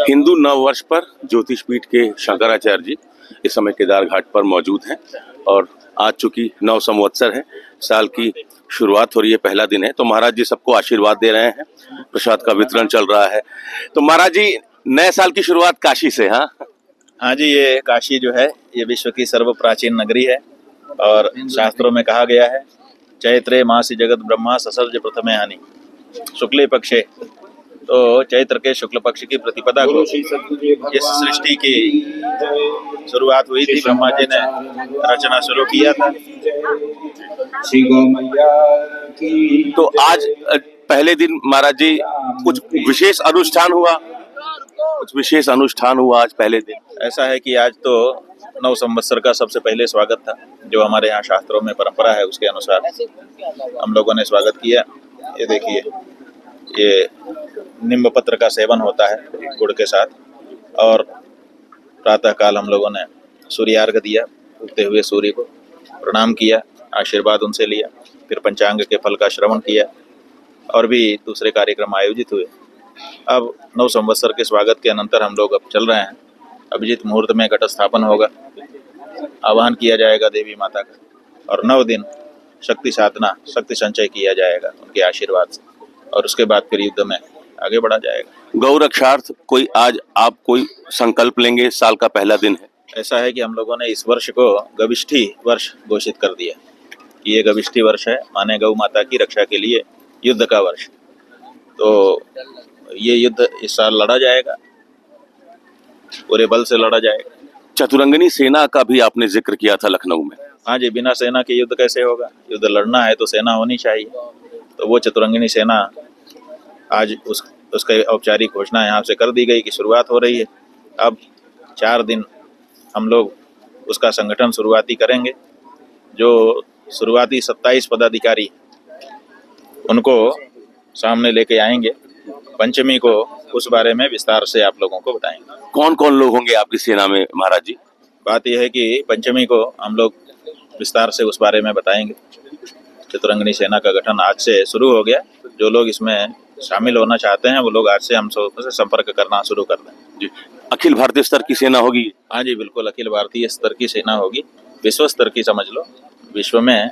हिंदू नव वर्ष पर ज्योतिष पीठ के शंकराचार्य जी इस समय केदार घाट पर मौजूद हैं और आज चूंकि नव संवत्सर है, साल की शुरुआत हो रही है, पहला दिन है, तो महाराज जी सबको आशीर्वाद दे रहे हैं, प्रसाद का वितरण चल रहा है। तो महाराज जी नए साल की शुरुआत काशी से। हाँ हाँ जी, ये काशी जो है ये विश्व की सर्व प्राचीन नगरी है और शास्त्रों में कहा गया है चैत्रे मासी जगत ब्रह्मा ससर्ज प्रथमे हानि शुक्ल पक्षे। तो चैत्र के शुक्ल पक्ष की प्रतिपदा को इस सृष्टि की शुरुआत हुई थी। ब्रह्मा जी ने रचना शुरू किया था। तो आज पहले दिन महाराज जी कुछ विशेष अनुष्ठान हुआ आज पहले दिन। ऐसा है कि आज तो नव संवत्सर का सबसे पहले स्वागत था, जो हमारे यहाँ शास्त्रों में परंपरा है उसके अनुसार हम लोगों ने स्वागत किया। ये देखिए, ये नींब पत्र का सेवन होता है गुड़ के साथ, और प्रातः काल हम लोगों ने सूर्यार्घ दिया, उगते हुए सूर्य को प्रणाम किया, आशीर्वाद उनसे लिया, फिर पंचांग के फल का श्रवण किया और भी दूसरे कार्यक्रम आयोजित हुए। अब नव संवत्सर के स्वागत के अनंतर हम लोग अब चल रहे हैं। अभिजीत मुहूर्त में घट स्थापन होगा, आवाहन किया जाएगा देवी माता का, और 9 दिन शक्ति साधना, शक्ति संचय किया जाएगा उनके आशीर्वाद से, और उसके बाद फिर युद्ध में आगे बढ़ा जाएगा। गौ रक्षार्थ कोई आज आप कोई संकल्प लेंगे? साल का पहला दिन है। ऐसा है कि हम लोगों ने इस वर्ष को गविष्ठी वर्ष घोषित कर दिया कि ये गविष्ठी वर्ष है, माने गौ माता की रक्षा के लिए युद्ध का वर्ष। तो ये युद्ध इस साल लड़ा जाएगा, पूरे बल से लड़ा जाएगा। चतुरंगिनी सेना का भी आपने जिक्र किया था लखनऊ में। हाँ जी, बिना सेना के युद्ध कैसे होगा? युद्ध लड़ना है तो सेना होनी चाहिए। तो वो चतुरंगिनी सेना आज उसका औपचारिक घोषणा यहाँ से कर दी गई कि शुरुआत हो रही है। अब 4 दिन हम लोग उसका संगठन शुरुआती करेंगे। जो शुरुआती 27 पदाधिकारी उनको सामने लेके आएंगे। पंचमी को उस बारे में विस्तार से आप लोगों को बताएंगे। कौन कौन लोग होंगे आपकी सेना में महाराज जी? बात यह है कि पंचमी को हम लोग विस्तार से उस बारे में बताएंगे। चतुरंगिनी सेना का गठन आज से शुरू हो गया। जो लोग इसमें शामिल होना चाहते हैं वो लोग आज से हम सबसे संपर्क करना शुरू कर दें। जी, अखिल भारतीय स्तर की सेना होगी? हाँ जी, बिल्कुल अखिल भारतीय स्तर की सेना होगी, विश्व स्तर की समझ लो। विश्व में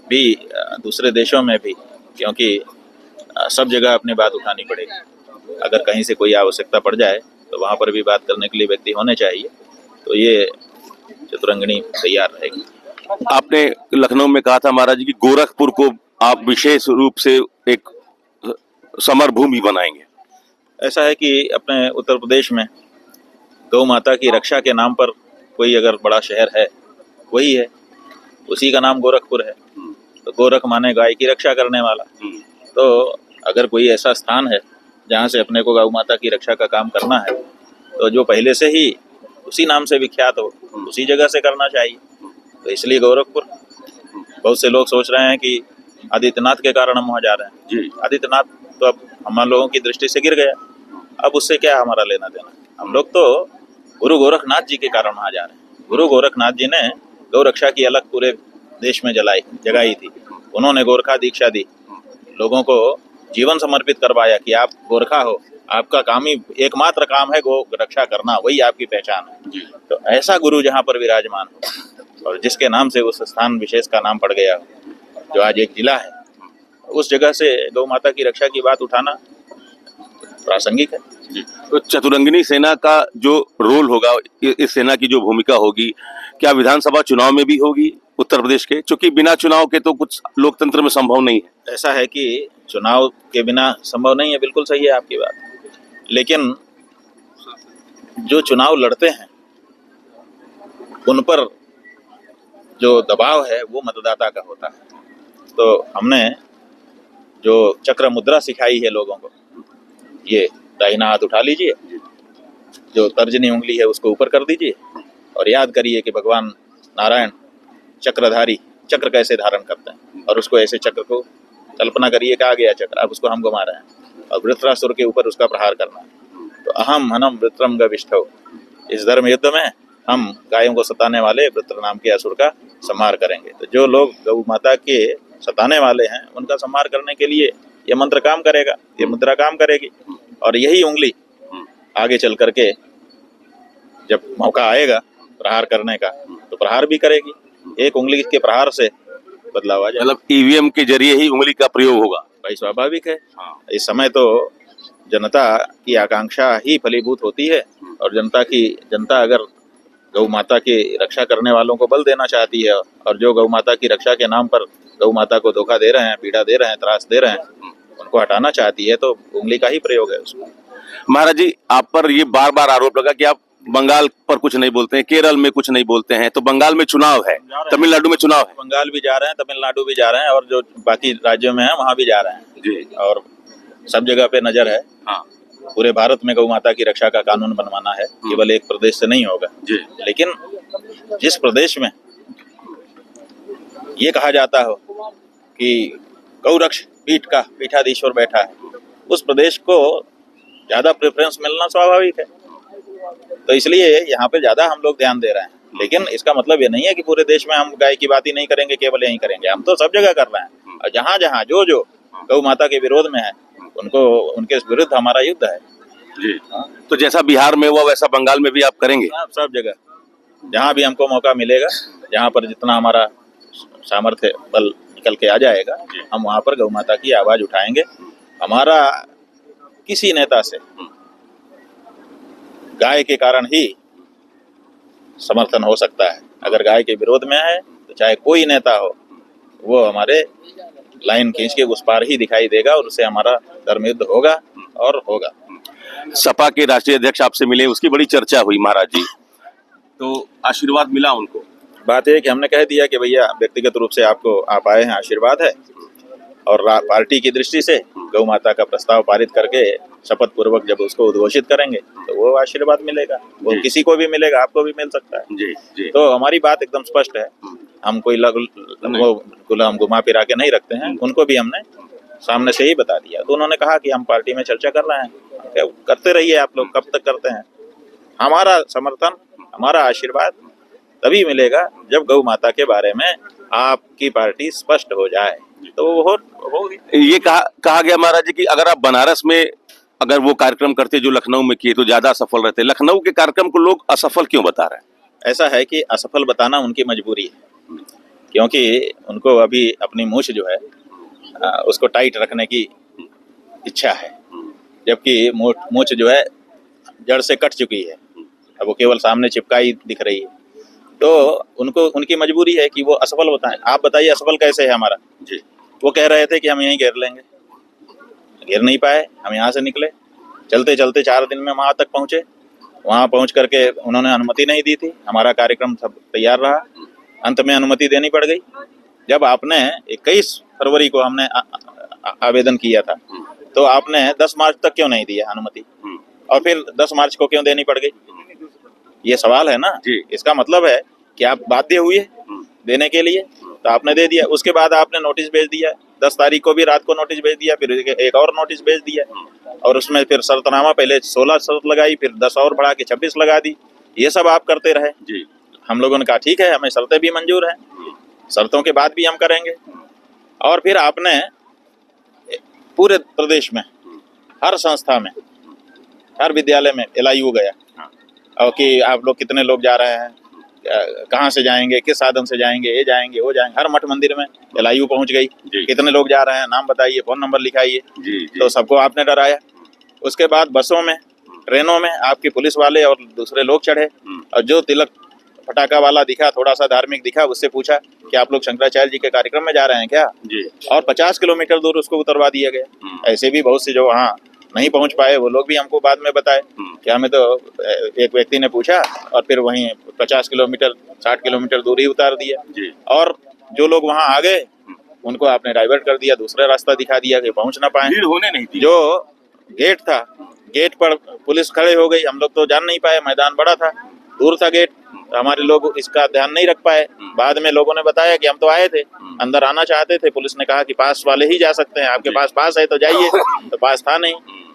भी, दूसरे देशों में भी, क्योंकि सब जगह अपनी बात उठानी पड़ेगी। अगर कहीं से कोई आवश्यकता पड़ जाए तो वहाँ पर भी बात करने के लिए व्यक्ति होने चाहिए। तो ये चतुरंगिनी तैयार रहेगी। आपने लखनऊ में कहा था महाराज जी की गोरखपुर को आप विशेष रूप से एक समर भूमि बनाएंगे। ऐसा है कि अपने उत्तर प्रदेश में गौ माता की रक्षा के नाम पर कोई अगर बड़ा शहर है, वही है, उसी का नाम गोरखपुर है। तो गोरख माने गाय की रक्षा करने वाला। तो अगर कोई ऐसा स्थान है जहाँ से अपने को गौ माता की रक्षा का काम करना है, तो जो पहले से ही उसी नाम से विख्यात हो, उसी जगह से करना चाहिए। तो इसलिए गोरखपुर। बहुत से लोग सोच रहे हैं कि आदित्यनाथ के कारण हम वहाँ जा रहे हैं। जी, आदित्यनाथ तो अब हम लोगों की दृष्टि से गिर गया, अब उससे क्या हमारा लेना देना। हम लोग तो गुरु गोरखनाथ जी के कारण वहाँ जा रहे हैं। गुरु गोरखनाथ जी ने गौ रक्षा की अलग पूरे देश में जगाई थी। उन्होंने गोरखा दीक्षा दी, लोगों को जीवन समर्पित करवाया कि आप गोरखा हो, आपका काम ही एकमात्र काम है गौ रक्षा करना, वही आपकी पहचान है। तो ऐसा गुरु जहाँ पर विराजमान हो और जिसके नाम से उस स्थान विशेष का नाम पड़ गया, जो आज एक जिला है, उस जगह से गौ माता की रक्षा की बात उठाना प्रासंगिक है। तो चतुरंगिनी सेना का जो रोल होगा, इस सेना की जो भूमिका होगी, क्या विधानसभा चुनाव में भी होगी उत्तर प्रदेश के? क्योंकि बिना चुनाव के तो कुछ लोकतंत्र में संभव नहीं है। ऐसा है कि चुनाव के बिना संभव नहीं है, बिल्कुल सही है आपकी बात। लेकिन जो चुनाव लड़ते हैं उन पर जो दबाव है वो मतदाता का होता है। तो हमने जो चक्र मुद्रा सिखाई है लोगों को, ये दाहिना हाथ उठा लीजिए, जो तर्जनी उंगली है उसको ऊपर कर दीजिए और याद करिए कि भगवान नारायण चक्रधारी, चक्र कैसे धारण करते हैं, और उसको ऐसे चक्र को कल्पना करिए कि आ गया चक्र, अब उसको हम घुमा रहे हैं और वृत्रासुर के ऊपर उसका प्रहार करना है। तो अहम हनम वृत्रम गविष्ठौ, इस धर्म युद्ध में हम गायों को सताने वाले वृत्र नाम के असुर का संहार करेंगे। तो जो लोग गौ माता के सताने वाले हैं उनका संहार करने के लिए ये मंत्र काम करेगा, ये मुद्रा काम करेगी। और यही उंगली आगे चल करके जब मौका आएगा प्रहार करने का तो प्रहार भी करेगी। एक उंगली के प्रहार से बदलाव आ जाए। मतलब ईवीएम के जरिए ही उंगली का प्रयोग होगा। भाई स्वाभाविक है। हाँ। इस समय तो जनता की आकांक्षा ही फलीभूत होती है और जनता अगर गौ माता की रक्षा करने वालों को बल देना चाहती है और जो गौ माता की रक्षा के नाम पर गौ माता को धोखा दे रहे हैं, पीड़ा दे रहे हैं, त्रास दे रहे हैं, उनको हटाना चाहती है तो उंगली का ही प्रयोग है उसमें। महाराज जी, आप पर ये बार बार आरोप लगा कि आप बंगाल पर कुछ नहीं बोलते हैं, केरल में कुछ नहीं बोलते हैं, तो बंगाल में चुनाव है, तमिलनाडु में चुनाव है। बंगाल भी जा रहे हैं, तमिलनाडु भी जा रहे हैं और जो बाकी राज्यों में है वहाँ भी जा रहे हैं जी। और सब जगह पे नजर है। हाँ पूरे भारत में गौ माता की रक्षा का कानून बनवाना है, केवल एक प्रदेश से नहीं होगा जी। लेकिन जिस प्रदेश में ये कहा जाता हो कि गौरक्ष पीठ का पीठाधीश्वर बैठा है, उस प्रदेश को ज्यादा प्रेफरेंस मिलना स्वाभाविक है। तो इसलिए यहाँ पे ज्यादा हम लोग ध्यान दे रहे हैं। लेकिन इसका मतलब ये नहीं है कि पूरे देश में हम गाय की बात ही नहीं करेंगे, केवल यही करेंगे। हम तो सब जगह कर रहे हैं और जहाँ जहाँ जो जो गौ माता के विरोध में है उनके विरुद्ध हमारा युद्ध है जी। तो जैसा बिहार में हुआ वैसा बंगाल में भी आप करेंगे? सब जगह जहाँ भी हमको मौका मिलेगा, जहाँ पर जितना हमारा सामर्थ्य बल निकल के आ जाएगा, हम वहाँ पर गौ माता की आवाज उठाएंगे। हमारा किसी नेता से गाय के कारण ही समर्थन हो सकता है। अगर गाय के विरोध में है तो चाहे कोई नेता हो, वो हमारे लाइन खींच के उस पार ही दिखाई देगा और उससे हमारा धर्म युद्ध होगा और होगा। सपा के राष्ट्रीय अध्यक्ष आपसे मिले, उसकी बड़ी चर्चा हुई महाराज जी, तो आशीर्वाद मिला उनको? बात है कि हमने कह दिया कि भैया व्यक्तिगत रूप से आप आए हैं, आशीर्वाद है और पार्टी की दृष्टि से गौ माता का प्रस्ताव पारित करके शपथ पूर्वक जब उसको उद्घोषित करेंगे तो वो आशीर्वाद मिलेगा। वो किसी को भी मिलेगा, आपको भी मिल सकता है जी जी। तो हमारी बात एकदम स्पष्ट है। हम कोई गुलाम घुमा फिरा के नहीं रखते हैं। उनको भी हमने सामने से ही बता दिया तो उन्होंने कहा कि हम पार्टी में चर्चा कर रहे हैं। करते रहिए आप लोग, कब तक करते हैं। हमारा समर्थन, हमारा आशीर्वाद तभी मिलेगा जब गौ माता के बारे में आपकी पार्टी स्पष्ट हो जाए तो वो होगी। ये कहा गया महाराज जी कि अगर आप बनारस में अगर वो कार्यक्रम करते जो लखनऊ में किए तो ज्यादा सफल रहते। लखनऊ के कार्यक्रम को लोग असफल क्यों बता रहे हैं? ऐसा है कि असफल बताना उनकी मजबूरी है, क्योंकि उनको अभी अपनी मूछ जो है उसको टाइट रखने की इच्छा है, जबकि मूछ जो है जड़ से कट चुकी है, अब वो केवल सामने चिपकाई दिख रही है। तो उनकी मजबूरी है कि वो असफल बताएं। आप बताइए असफल कैसे है हमारा जी। वो कह रहे थे कि हम यहीं घेर लेंगे, घेर नहीं पाए। हम यहाँ से निकले, चलते चलते 4 दिन में वहाँ तक पहुँचे। वहाँ पहुँच करके उन्होंने अनुमति नहीं दी थी। हमारा कार्यक्रम सब तैयार रहा, अंत में अनुमति देनी पड़ गई। जब आपने 21 फरवरी को हमने आवेदन किया था तो आपने 10 मार्च तक क्यों नहीं दिया अनुमति, और फिर 10 मार्च को क्यों देनी पड़ गई? ये सवाल है ना जी। इसका मतलब है कि आप बाध्य हुए देने के लिए तो आपने दे दिया। उसके बाद आपने नोटिस भेज दिया, 10 तारीख को भी रात को नोटिस भेज दिया, फिर एक और नोटिस भेज दिया और उसमें फिर शर्तनामा पहले 16 शर्त लगाई, फिर 10 और बढ़ा के 26 लगा दी। ये सब आप करते रहे जी। हम लोगों ने कहा ठीक है, हमें शर्तें भी मंजूर हैं, शर्तों के बाद भी हम करेंगे। और फिर आपने पूरे प्रदेश में हर संस्था में, हर विद्यालय में LIU गया और कि आप लोग कितने लोग जा रहे हैं, कहाँ से जाएंगे, किस साधन से जाएंगे, ये जाएंगे वो जाएंगे। हर मठ मंदिर में LIU पहुंच गई, कितने लोग जा रहे हैं, नाम बताइए, फोन नंबर लिखाइए। तो सबको आपने डराया। उसके बाद बसों में, ट्रेनों में आपके पुलिस वाले और दूसरे लोग चढ़े और जो तिलक फटाका वाला दिखा, थोड़ा सा धार्मिक दिखा, उससे पूछा कि आप लोग शंकराचार्य जी के कार्यक्रम में जा रहे हैं क्या जी? और 50 किलोमीटर दूर उसको उतरवा दिया गया। ऐसे भी बहुत से जो वहाँ नहीं पहुंच पाए वो लोग भी हमको बाद में बताए कि हमें तो एक व्यक्ति ने पूछा और फिर वहीं 50 किलोमीटर 60 किलोमीटर दूर ही उतार दिया। और जो लोग वहाँ आ गए उनको आपने डाइवर्ट कर दिया, दूसरा रास्ता दिखा दिया कि पहुंच ना पाए। भीड़ होने नहीं थी। जो गेट था, गेट पर पुलिस खड़े हो गई, हम लोग तो जान नहीं पाए, मैदान बड़ा था, दूर था गेट, तो हमारे लोग इसका ध्यान नहीं रख पाए। बाद में लोगों ने बताया कि हम तो आए थे, अंदर आना चाहते थे, पुलिस ने कहा कि पास वाले ही जा सकते हैं, आपके पास है तो जाइए। तो पास था नहीं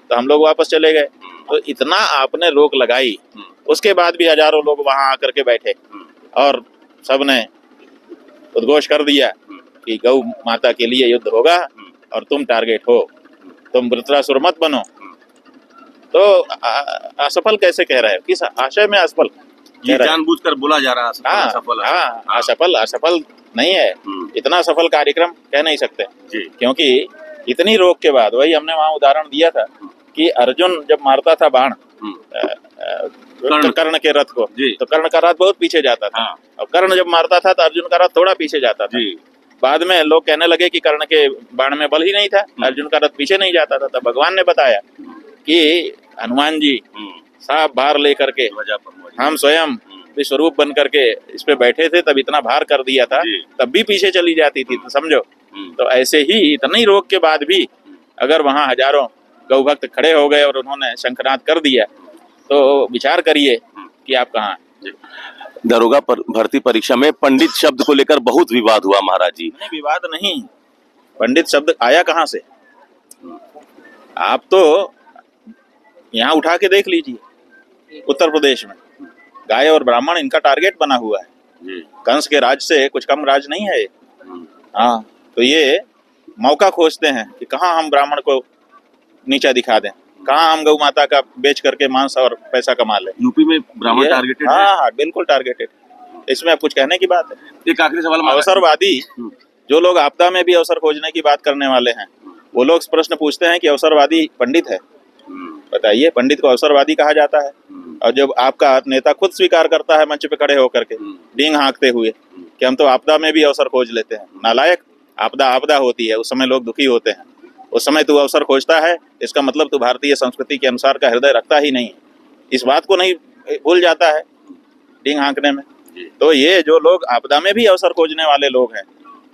तो हम लोग वापस चले गए। तो इतना आपने रोक लगाई, उसके बाद भी हजारों लोग वहां आकर के बैठे और सबने उद्घोष कर दिया कि गौ माता के लिए युद्ध होगा और तुम टारगेट हो, तुम वृत्रासुर मत बनो। तो असफल कैसे कह रहे हो? किस आशय में असफल ये कह रहे हो? जानबूझकर बोला जा रहा है हाँ असफल हाँ, असफल असफल नहीं है। इतना सफल कार्यक्रम कह नहीं सकते, जी क्योंकि इतनी रोक के बाद, वही हमने वहां उदाहरण दिया था कि अर्जुन जब मारता था बाण कर्ण के रथ को, जी। तो कर्ण का रथ बहुत पीछे जाता था। हाँ। और कर्ण जब मारता था तो अर्जुन का रथ थोड़ा पीछे जाता था। जी बाद में लोग कहने लगे कि कर्ण के बाण में बल ही नहीं था, अर्जुन का रथ पीछे नहीं जाता था। तब भगवान ने बताया कि हनुमान जी साफ भार लेकर के, हम स्वयं विश्वरूप बन करके इस पे बैठे थे, तब इतना भार कर दिया था, तब भी पीछे चली जाती थी। तो समझो, तो ऐसे ही इतनी रोक के बाद भी अगर वहां हजारों गौ भक्त खड़े हो गए और उन्होंने शंखनाद कर दिया, तो विचार करिए कि आप कहाँ हैं। दरोगा भर्ती परीक्षा में पंडित शब्द को लेकर बहुत विवाद हुआ महाराज जी। नहीं, विवाद नहीं, पंडित शब्द आया कहाँ से? आप तो यहाँ उठा के देख लीजिए, उत्तर प्रदेश में गाय और ब्राह्मण इनका टारगेट बना हुआ है। कंस के राज से कुछ कम राज नहीं है ये। हाँ, तो ये मौका खोजते हैं कि कहाँ हम ब्राह्मण को नीचा दिखा दें, कहाँ हम गौ माता का बेच करके मांस और पैसा कमा लें। यूपी में ब्राह्मण टारगेटेड है? हाँ हाँ, बिल्कुल टारगेटेड। इसमें अब कुछ कहने की बात है? एक आखिरी सवाल, अवसरवादी जो लोग आपदा में भी अवसर खोजने की बात करने वाले हैं, वो लोग प्रश्न पूछते हैं कि अवसरवादी पंडित है? बताइए, पंडित को अवसरवादी कहा जाता है? और जब आपका नेता खुद स्वीकार करता है मंच पे खड़े होकर के डींग हाँकते हुए कि हम तो आपदा में भी अवसर खोज लेते हैं। नालायक, आपदा आपदा होती है, उस समय लोग दुखी होते हैं, उस समय तू अवसर खोजता है, इसका मतलब तू भारतीय संस्कृति के अनुसार का हृदय रखता ही नहीं। इस बात को नहीं भूल जाता है डींग हाँकने में। तो ये जो लोग आपदा में भी अवसर खोजने वाले लोग हैं,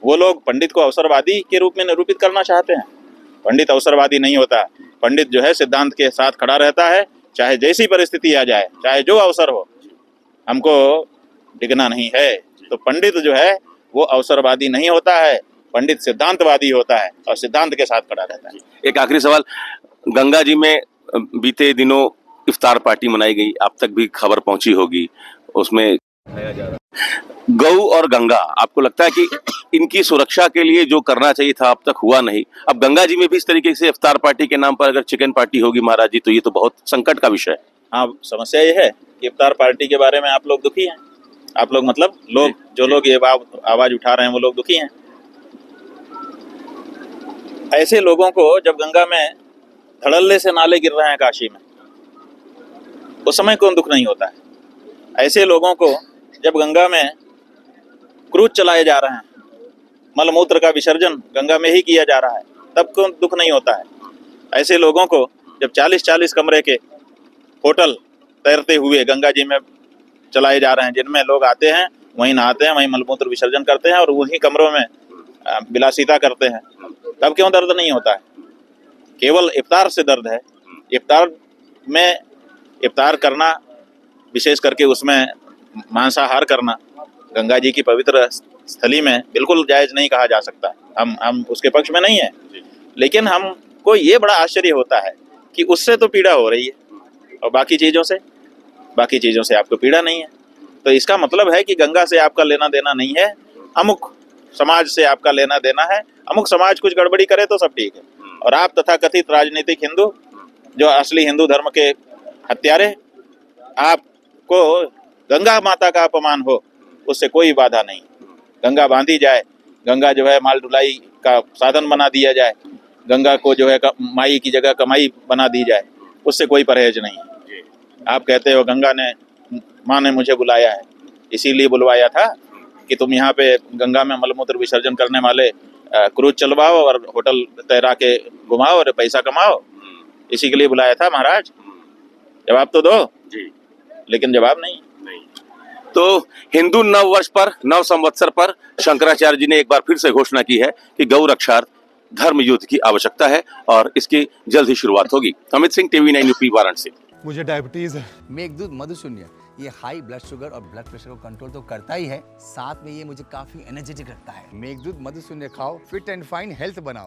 वो लोग पंडित को अवसरवादी के रूप में निरूपित करना चाहते हैं। पंडित अवसरवादी नहीं होता। पंडित जो है सिद्धांत के साथ खड़ा रहता है, चाहे जैसी परिस्थिति आ जाए, चाहे जो अवसर हो, हमको डिगना नहीं है। तो पंडित जो है वो अवसरवादी नहीं होता है, पंडित सिद्धांतवादी होता है और सिद्धांत के साथ खड़ा रहता है। एक आखिरी सवाल, गंगा जी में बीते दिनों इफ्तार पार्टी मनाई गई, आप तक भी खबर पहुंची होगी, उसमें गौ और गंगा, आपको लगता है कि इनकी सुरक्षा के लिए जो करना चाहिए था अब तक हुआ नहीं? अब गंगा जी में भी इस तरीके से इफ्तार पार्टी के नाम पर अगर चिकन पार्टी होगी महाराज जी, तो ये तो बहुत संकट का विषय है। हाँ, समस्या ये है कि इफ्तार पार्टी के बारे में आप लोग दुखी हैं। आप लोग मतलब लोग, जो लोग ये आवाज उठा रहे हैं, वो लोग दुखी हैं। ऐसे लोगों को जब गंगा में धड़ल्ले से नाले गिर रहे हैं काशी में, उस समय कौन दुख नहीं होता है? ऐसे लोगों को जब गंगा में क्रूज चलाए जा रहे हैं, मलमूत्र का विसर्जन गंगा में ही किया जा रहा है, तब कौन दुख नहीं होता है? ऐसे लोगों को जब 40-40 कमरे के होटल तैरते हुए गंगा जी में चलाए जा रहे हैं, जिनमें लोग आते हैं, वहीं नहाते हैं, वहीं मलमूत्र विसर्जन करते हैं और उन्हीं कमरों में विलासिता करते हैं, तब क्यों दर्द नहीं होता है? केवल इफ्तार से दर्द है। इफ्तार में इफ्तार करना, विशेष करके उसमें मांसाहार करना, गंगा जी की पवित्र स्थली में बिल्कुल जायज नहीं कहा जा सकता। हम उसके पक्ष में नहीं है, लेकिन हमको ये बड़ा आश्चर्य होता है कि उससे तो पीड़ा हो रही है और बाकी चीज़ों से आपको पीड़ा नहीं है। तो इसका मतलब है कि गंगा से आपका लेना देना नहीं है, अमुक समाज से आपका लेना देना है। अमुक समाज कुछ गड़बड़ी करे तो सब ठीक है, और आप तथाकथित राजनीतिक हिंदू, जो असली हिंदू धर्म के हत्यारे, आपको गंगा माता का अपमान हो, उससे कोई बाधा नहीं। गंगा बांधी जाए, गंगा जो है माल ढुलाई का साधन बना दिया जाए, गंगा को जो है माई की जगह कमाई बना दी जाए, उससे कोई परहेज नहीं है। आप कहते हो गंगा ने, माँ ने मुझे बुलाया है, इसीलिए बुलवाया था कि तुम यहाँ पे गंगा में मलमूत्र विसर्जन करने वाले क्रूज चलवाओ और होटल तैरा के घुमाओ और पैसा कमाओ, इसी के लिए बुलाया था महाराज। जवाब तो दो जी, लेकिन जवाब नहीं। तो हिंदू नव वर्ष पर, नव संवत्सर पर शंकराचार्य जी ने एक बार फिर से घोषणा की है कि गौ रक्षार्थ धर्म युद्ध की आवश्यकता है और इसकी जल्द ही शुरुआत होगी। Amit Singh, TV9 UP, Varanasi. मुझे डायबिटीज है। मेघदूत मधुशून्य ये हाई ब्लड शुगर और ब्लड प्रेशर को कंट्रोल तो करता ही है, साथ में ये मुझे काफी एनर्जेटिक रखता है। मेघदूत मधुशून्य खाओ, फिट एंड फाइन हेल्थ बनाओ।